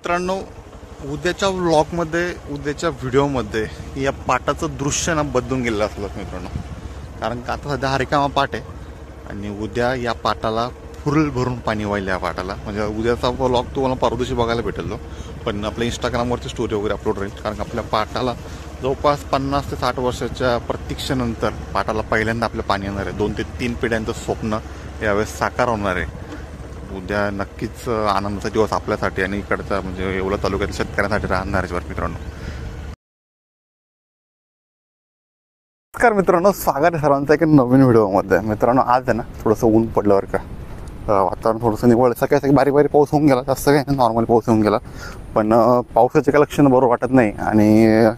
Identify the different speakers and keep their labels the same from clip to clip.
Speaker 1: मित्रांनो, उद्याच्या व्लॉगमध्ये, उद्याच्या व्हिडिओमध्ये या पाटाचं दृश्य ना बदलून गेलेलं असलं मित्रांनो. कारण का आता सध्या हा रिकामा पाट आहे आणि उद्या या पाटाला फुल भरून पाणी वाहिलं या पाटाला. म्हणजे उद्याचा व्लॉग तुम्हाला परवा दिवशी बघायला भेटेल तो, पण आपल्या इंस्टाग्रामवरती स्टोरी वगैरे अपलोड राहील. कारण आपल्या पाटाला जवळपास 50 ते 60 वर्षाच्या प्रतीक्षेनंतर पाटाला पहिल्यांदा आपलं पाणी येणार आहे. 2 ते 3 पिढ्यांचं स्वप्न यावेळेस साकार होणार आहे. उद्या नक्कीच आनंदाचा दिवस आपल्यासाठी आणि इकडचा म्हणजे येवला तालुक्यातील शेतकऱ्यांसाठी राहणार आहे मित्रांनो. नमस्कार मित्रांनो, स्वागत आहे सर्वांचं एक नवीन व्हिडिओमध्ये. मित्रांनो, आज आहे ना थोडंसं ऊन पडलं बरं का. वातावरण थोडंसं निवळ, सकाळी बारीक बारीक पाऊस होऊन गेला, जास्त काही नॉर्मल पाऊस होऊन गेला. पण पावसाचे काही लक्षणं बरोबर वाटत नाही आणि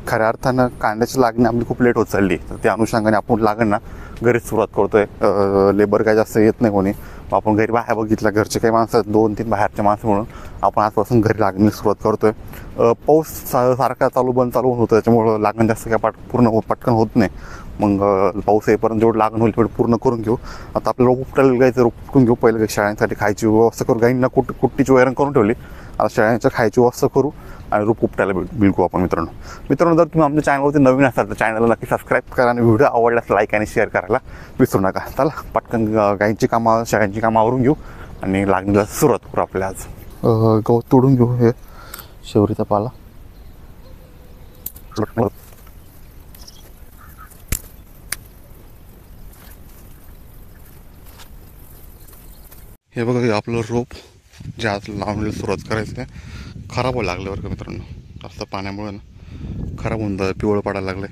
Speaker 1: खऱ्या अर्थानं कांद्याची लागणी आपली खूप लेट होत चालली. तर त्या अनुषंगाने आपण लागण ना घरीच सुरुवात करतोय. लेबर काय जास्त येत नाही कोणी. आपण घरी बाहेर बघितलं, घरचे काही माणसं 2-3 बाहेरचे माणसं म्हणून आपण आजपासून घरी लागणीला सुरुवात करतोय. पाऊस सारखा चालू बंद होतं, त्याच्यामुळं लागण जास्त काय पूर्ण पटकन होत नाही. मग पाऊस येईपर्यंत जेवढं लागण होईल तेवढं पूर्ण करून घेऊ. आता आपलं रोप उपटायला गायचं, रोप उपटून घेऊ. पहिलं शाळांसाठी खायची व्यवस्था करू. गाईंना कुट्टीची वैरण करून ठेवली, आता शाळांच्या खायची व्यवस्था करू आणि रोप उपटायला बिलकू आपण. मित्रांनो, जर तुम्ही आमच्या चॅनलवरती नवीन असाल तर चॅनलला नक्की सबस्क्राईब करा आणि व्हिडिओ आवडल्यास लाईक आणि शेअर करायला विसरू नका. चला पटकन गाईंची कामं, शाळांची कामं आवरून घेऊ आणि लागणीला सुरुवात करू. आपल्या आज गवत तोडून घेऊ. हे शेवरीचा पाला हे बघा, आपलं रोप जे आज लावणीला सुरुवात करायचं आहे खराब व्हायला लागलं बरं का मित्रांनो. जास्त पाण्यामुळे ना खराब होऊन जातं, पिवळं पडायला लागलं.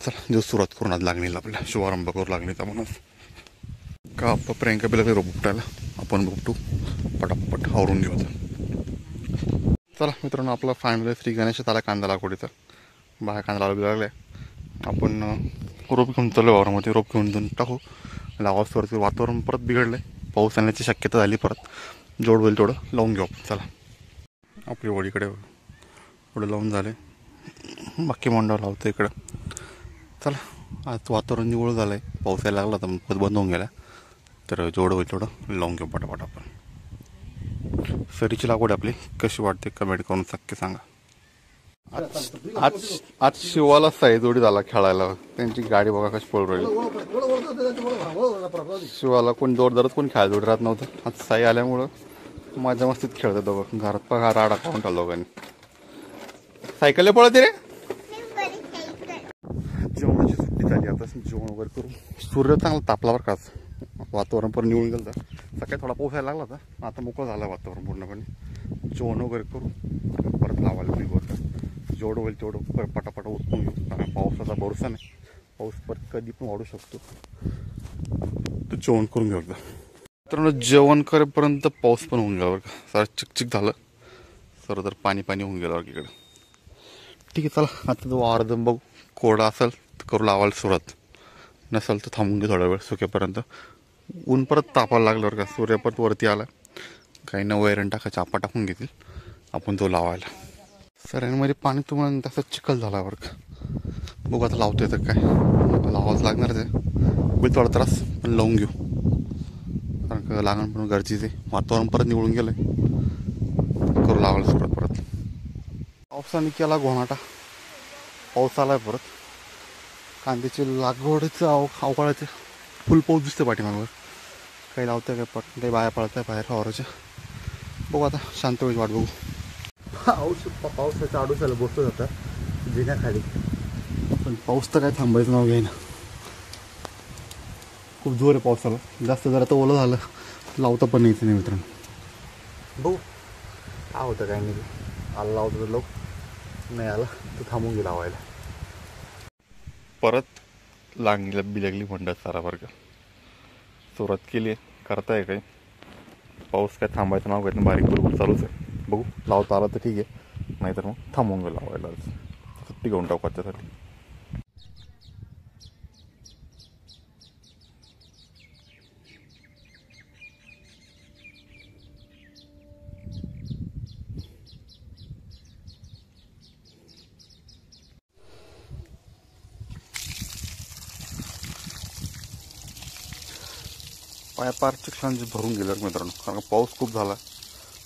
Speaker 1: चला जो सुरुवात करून आज लागणीला, आपल्या शुभारंभ करू लागणीचा म्हणून. का आपण प्रियंका बिला रोप उपटायला आपण उपटू, पटापट आवरून घेऊ. चला मित्रांनो, आपला फायनली श्री गणेश आला कांदा लागवडीचा. बाहेर कांदा लागले. आपण रोप घेऊन चालू वावरामध्ये, रोप घेऊन टाकू. लावावरती वातावरण परत बिघडलं आहे, पाऊस येण्याची शक्यता झाली. परत जोड होईल तेवढं लावून घेऊ आपण. चला आपली वडीकडे थोडं लावून झाले, बाकी मंडळ लावतं इकडं. चला आज वातावरण निवळ झालं आहे, पाऊस यायला लागला तर परत बंद होऊन गेला. तर जोड होईल थोडं लावून घेऊ पटापट आपण. सरीची लागवड आपली कशी वाटते कमेंट करून नक्की सांगा. आज शिवाला साई जोडी झाला खेळायला. त्यांची गाडी बघा कशी पळू राहिली. शिवाला कोण जोरदारच कोण खेळायला जोडी राहत नव्हतं. आज साई आल्यामुळं माझ्या मस्तीत खेळतात दोघं. घरात पहा राडा खाऊन टाकला दोघांनी. सायकल पळते रे. जेवणाची सुट्टी झाली, आता जेवण वगैरे करू. सूर्य चांगला तापला बरं का. वातावरण पण निवळून गेलं. सकाळी थोडा पाऊस यायला लागला होता, आता मोकळं झालं वातावरण पूर्णपणे. जेवण वगैरे करू, परत लावायला बिल बरं. जेवढं होईल तेवढं पटापट उठून घेऊ, कारण पावसाचा भरोसा नाही. पाऊस परत कधी पण वाढू शकतो. तर जेवण करून घेऊ एकदा. तर जेवण करेपर्यंत पाऊस पण होऊन गेला बरं का. सारं चिकचिक झालं, सर तर पाणी होऊन गेलं बरं इकडे. ठीक आहे, चला आता तो अर्धम बघू. कोरडा असेल तर करू लावायला सुरुवात, नसेल तर थांबून घेऊ थोडा वेळ सुकेपर्यंत. ऊन परत तापायला लागलं बरं का. सूर्य परत वरती आला. काही न वैरण टाकायचं, आपा टाकून घेतील आपण तो लावायला. सऱ्यांमध्ये पाणी तुम्हाला तसं चिखल झाला बरं का. बघू आता लावतोय तर काय लावाच लागणार आहे. होईल थोडा त्रास पण लावून घेऊ, कारण का लागण पण गरजेचं आहे. वातावरण परत निवळून गेलं आहे, करू लावायला सुरुवात परत. पावसाने केला घोणाटा, पाऊस आला आहे परत. कांद्याची लागवडीचं अवकाळाचे फुल पाऊस दिसते पाठीमागवर. काही लावतं काय पट, काही बाया पळत आहे बाहेर फवाराच्या. बघू आता शांत होईल, वाट बघू. पावसाच्या आडोशाला बसतो जाता जिन्याखाली, पण पाऊस तर काय थांबायचं नाव घेईना. खूप जोर आहे पावसाला. जास्त जरा तर ओलं झालं लावता पण यायचं नाही मित्रांनो. बघू काय होतं काय नाही. आला लावतो तर लोक, नाही आला तर थांबून गेला लावायला. परत लागणीला बिलगली म्हणतात सारा बरं का. सुरुवात केली आहे, करताय काही. पाऊस काय थांबायचं नाव घेत, बारीक बरोबर चालूच आहे. बघू लावता आला तर ठीक आहे, नाहीतर मग थांबवून गेला लावायला. सुट्टी घेऊन टाकू त्यासाठी. पाय पार चिखलांचे भरून गेलं मित्रांनो, कारण पाऊस खूप झाला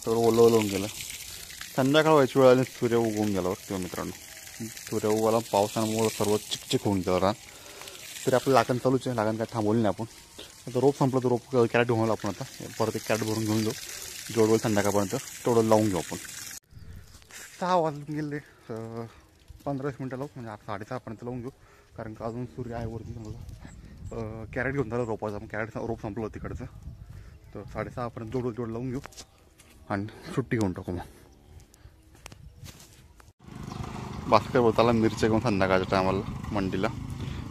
Speaker 1: तर ओलं होऊन गेलं. संध्याकाळ व्हायची वेळ आली, सूर्य उगवून गेल्यावर तेव्हा मित्रांनो सूर्य उगवला, पावसामुळे सर्व चिकचिक होऊन गेलं रान. तरी आपलं लागण चालूच आहे, लागण काय थांबवली नाही आपण. आता रोप संपलं तर रोप कॅरेट घेऊन आपण आता परत एक कॅरेट भरून घेऊन जाऊ, जेवढं संध्याकाळपर्यंत तेवढं लावून घेऊ आपण. 6 वाजून गेले, 15-20 मिनटं लावू, म्हणजे 6:30पर्यंत लावून घेऊ. कारण का अजून सूर्य आहे वरती. समजा कॅरेट घेऊन झालं रोपाचं, आपण कॅरेट रोप संपलं होतं तिकडचं, तर 6:30पर्यंत जोडं लावून घेऊ आणि सुट्टी घेऊन टाकू. मग बास्केट बोलताला मिरच्या घेऊन संध्याकाळच्या टायमाला मंडीला.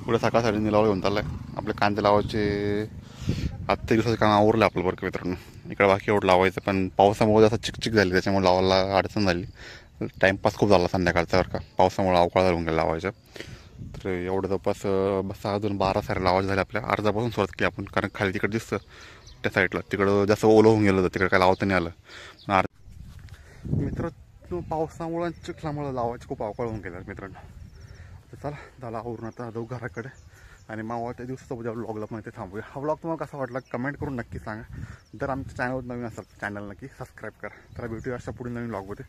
Speaker 1: पुढे सकाळसाठी निलावं घेऊन चाललं आहे. आपले कांदे लावायचे आजच्या दिवसाचं काम आवरलं आपलं बरं का मित्रांनो. इकडे बाकी एवढं लावायचं, पण पावसामुळे असं चिकचिक झाली, त्याच्यामुळे लावायला अडचण झाली. टाईमपास खूप झाला संध्याकाळचा बरं का, पावसामुळे अवकाळ झालं गेलं लावायचं. तर एवढं जवळपास 6-12 सारे लावायचे झाले आपल्या. अर्जापासून सुरुवात केली आपण, कारण खाली तिकडे दिसतं त्या साईडला, तिकडं जास्त ओलं होऊन गेलं होतं, तिकडे काय लावता नाही आलं. मित्रांनो पावसामुळं आणि चिखलामुळं लावायचे खूप अवकाळ होऊन गेलं मित्रांनो. तर चला झाला आवरून, आता जाऊ घराकडे आणि मावळत्या दिवसाचा उद्या व्लॉगला पण इथे थांबूया. हा व्लॉग तुम्हाला कसा वाटला कमेंट करून नक्की सांगा. जर आमच्या चॅनलवर नवीन असाल चॅनल नक्की सबस्क्राईब करा. तर भेटूया अशा पुढे नवीन व्लॉगमध्ये.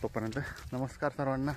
Speaker 1: तोपर्यंत नमस्कार सर्वांना.